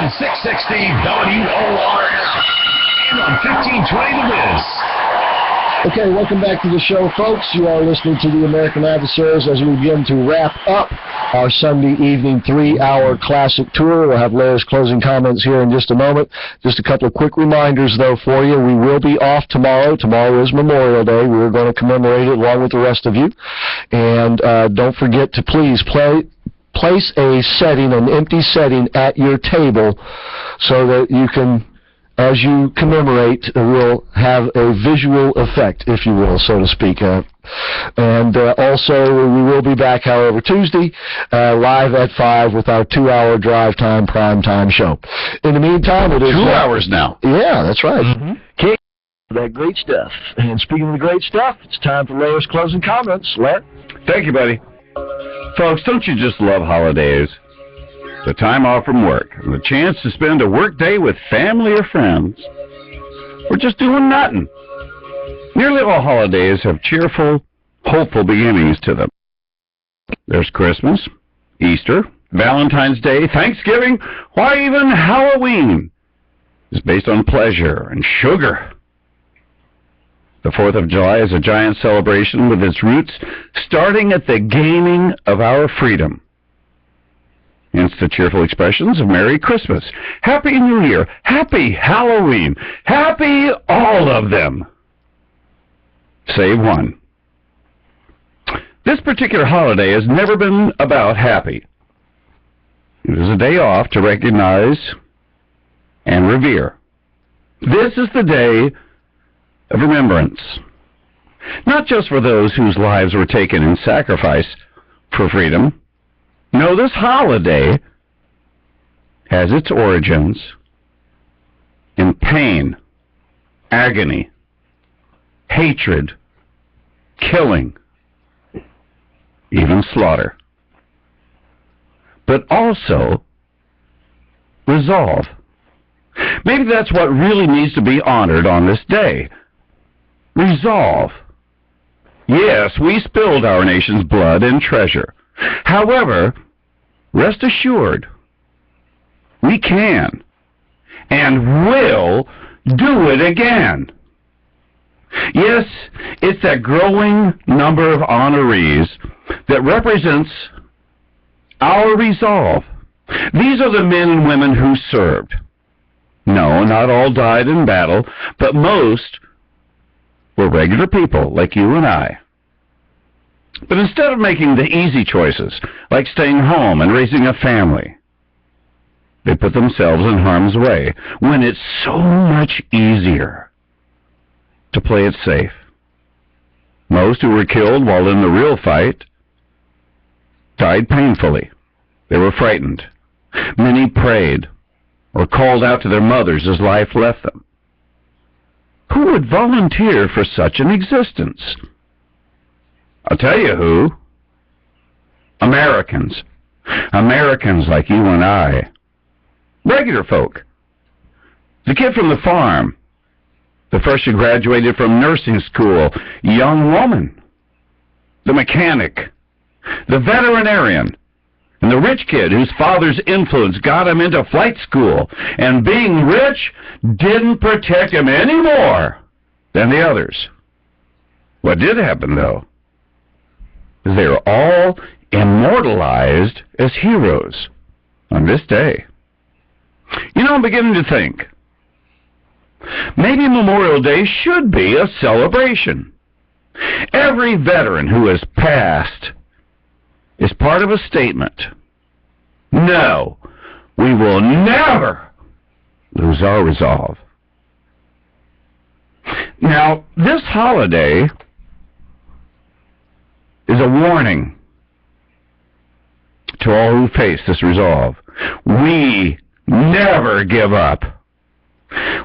on 660 WORN and on 1520 The Wiz. Okay, welcome back to the show, folks. You are listening to the American Adversaries as we begin to wrap up our Sunday evening 3-hour classic tour. We'll have Larry's closing comments here in just a moment. Just a couple of quick reminders, though, for you. We will be off tomorrow. Tomorrow is Memorial Day. We're going to commemorate it along with the rest of you. And don't forget to please place a setting, an empty setting at your table so that you can, as you commemorate, will have a visual effect, if you will, so to speak. And also, we will be back, however, Tuesday, live at 5 with our 2-hour drive time, prime time show. In the meantime, it is 2 hours now. Yeah, that's right. Mm-hmm. That great stuff. And speaking of the great stuff, it's time for Larry's closing comments. Larry? Thank you, buddy. Folks, don't you just love holidays? The time off from work, and the chance to spend a work day with family or friends, or just doing nothing. Nearly all holidays have cheerful, hopeful beginnings to them. There's Christmas, Easter, Valentine's Day, Thanksgiving, why even Halloween is based on pleasure and sugar. The 4th of July is a giant celebration with its roots starting at the gaining of our freedom. Hence the cheerful expressions of Merry Christmas, Happy New Year, Happy Halloween, Happy all of them, save one. This particular holiday has never been about happy. It is a day off to recognize and revere. This is the day of remembrance, not just for those whose lives were taken in sacrifice for freedom. No, this holiday has its origins in pain, agony, hatred, killing, even slaughter. But also resolve. Maybe that's what really needs to be honored on this day. Resolve. Yes, we spilled our nation's blood and treasure. However, rest assured, we can and will do it again. Yes, it's that growing number of honorees that represents our resolve. These are the men and women who served. No, not all died in battle, but most were regular people like you and I. But instead of making the easy choices, like staying home and raising a family, they put themselves in harm's way when it's so much easier to play it safe. Most who were killed while in the real fight died painfully. They were frightened. Many prayed or called out to their mothers as life left them. Who would volunteer for such an existence? I'll tell you who. Americans. Americans like you and I. Regular folk. The kid from the farm. The first who graduated from nursing school. Young woman. The mechanic. The veterinarian. And the rich kid whose father's influence got him into flight school. And being rich didn't protect him any more than the others. What did happen, though, is they are all immortalized as heroes on this day. You know, I'm beginning to think maybe Memorial Day should be a celebration. Every veteran who has passed is part of a statement. No, we will never lose our resolve. Now, this holiday is a warning to all who face this resolve. We never give up.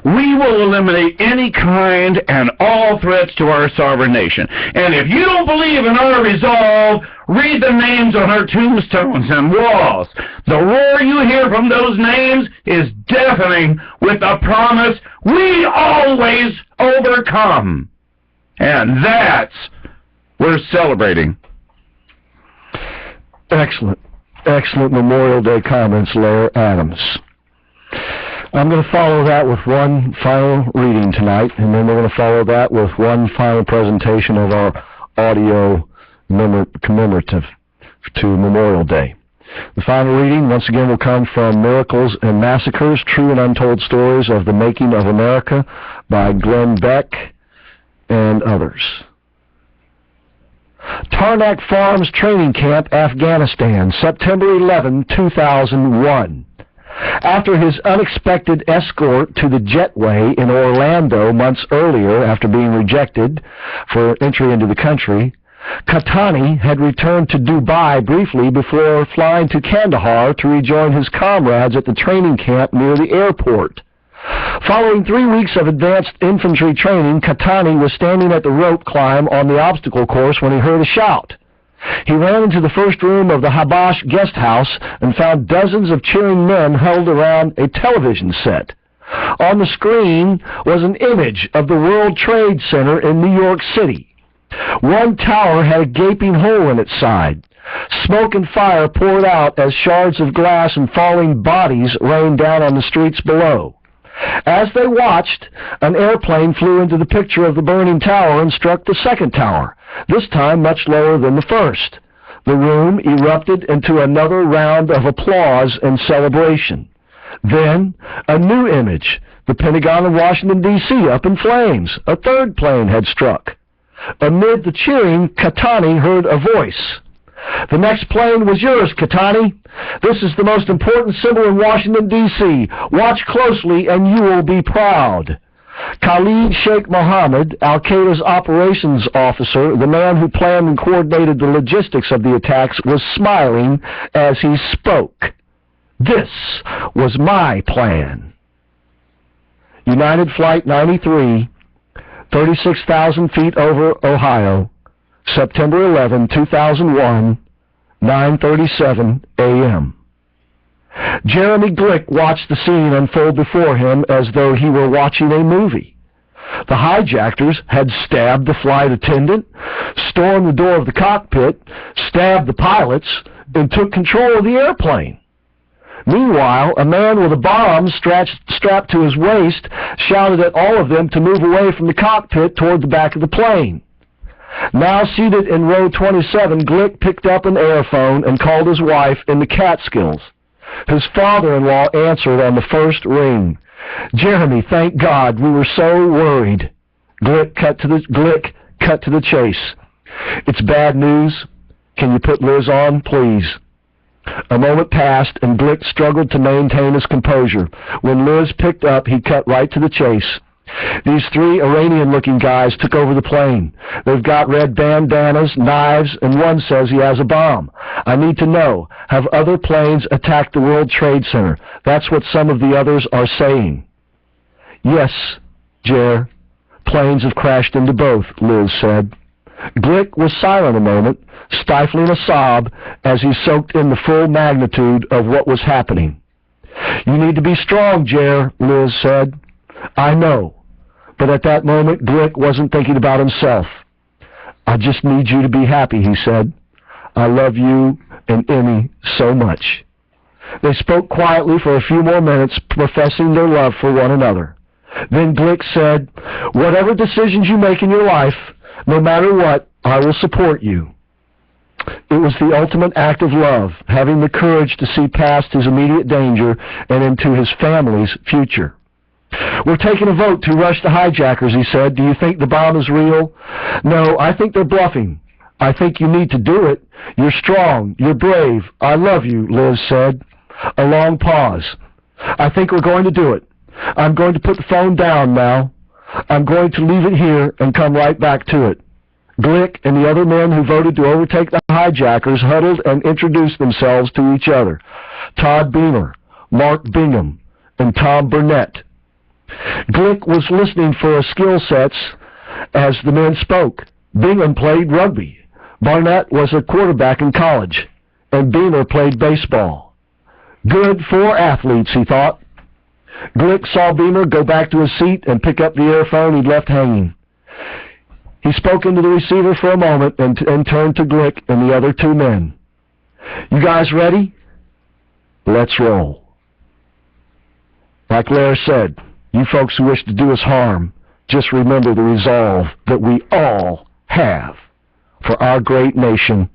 We will eliminate any kind and all threats to our sovereign nation. And if you don't believe in our resolve, read the names on our tombstones and walls. The roar you hear from those names is deafening with the promise we always overcome. And that's we're celebrating. Excellent. Excellent Memorial Day comments, Larry Adams. I'm going to follow that with one final reading tonight, and then we're going to follow that with one final presentation of our audio commemorative to Memorial Day. The final reading, once again, will come from Miracles and Massacres, True and Untold Stories of the Making of America by Glenn Beck and others. Tarnak Farms Training Camp, Afghanistan, September 11, 2001. After his unexpected escort to the jetway in Orlando months earlier after being rejected for entry into the country, Katani had returned to Dubai briefly before flying to Kandahar to rejoin his comrades at the training camp near the airport. Following 3 weeks of advanced infantry training, Katani was standing at the rope climb on the obstacle course when he heard a shout. He ran into the first room of the Habash guest house and found dozens of cheering men huddled around a television set. On the screen was an image of the World Trade Center in New York City. One tower had a gaping hole in its side. Smoke and fire poured out as shards of glass and falling bodies rained down on the streets below. As they watched, an airplane flew into the picture of the burning tower and struck the second tower, this time much lower than the first. The room erupted into another round of applause and celebration. Then, a new image, the Pentagon of Washington, D.C. up in flames. A third plane had struck. Amid the cheering, Katani heard a voice. "The next plane was yours, Katani. This is the most important symbol in Washington, D.C. Watch closely and you will be proud." Khalid Sheikh Mohammed, Al-Qaeda's operations officer, the man who planned and coordinated the logistics of the attacks, was smiling as he spoke. "This was my plan." United Flight 93, 36,000 feet over Ohio, September 11, 2001, 9:37 a.m. Jeremy Glick watched the scene unfold before him as though he were watching a movie. The hijackers had stabbed the flight attendant, stormed the door of the cockpit, stabbed the pilots, and took control of the airplane. Meanwhile, a man with a bomb strapped to his waist shouted at all of them to move away from the cockpit toward the back of the plane. Now seated in row 27, Glick picked up an airphone and called his wife in the Catskills. His father-in-law answered on the first ring. "Jeremy, thank God, we were so worried." Glick cut to the chase. "It's bad news. Can you put Liz on, please?" A moment passed, and Glick struggled to maintain his composure. When Liz picked up, he cut right to the chase. "These three Iranian-looking guys took over the plane. They've got red bandanas, knives, and one says he has a bomb. I need to know, have other planes attacked the World Trade Center? That's what some of the others are saying." "Yes, Jer. Planes have crashed into both," Liz said. Glick was silent a moment, stifling a sob as he soaked in the full magnitude of what was happening. "You need to be strong, Jer," Liz said. "I know." But at that moment, Glick wasn't thinking about himself. "I just need you to be happy," he said. "I love you and Emmy so much." They spoke quietly for a few more minutes, professing their love for one another. Then Glick said, "Whatever decisions you make in your life, no matter what, I will support you." It was the ultimate act of love, having the courage to see past his immediate danger and into his family's future. "We're taking a vote to rush the hijackers," he said. "Do you think the bomb is real?" "No, I think they're bluffing." "I think you need to do it. You're strong. You're brave. I love you," Liz said. A long pause. "I think we're going to do it. I'm going to put the phone down now. I'm going to leave it here and come right back to it." Glick and the other men who voted to overtake the hijackers huddled and introduced themselves to each other. Todd Beamer, Mark Bingham, and Tom Burnett. Glick was listening for skill sets as the men spoke. Bingham played rugby. Barnett was a quarterback in college, and Beamer played baseball. Good for athletes, he thought. Glick saw Beamer go back to his seat and pick up the earphone he'd left hanging. He spoke into the receiver for a moment and turned to Glick and the other two men. "You guys ready? Let's roll." Like Lair said, you folks who wish to do us harm, just remember the resolve that we all have for our great nation,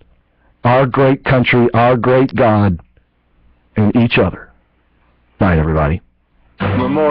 our great country, our great God, and each other. Night, everybody.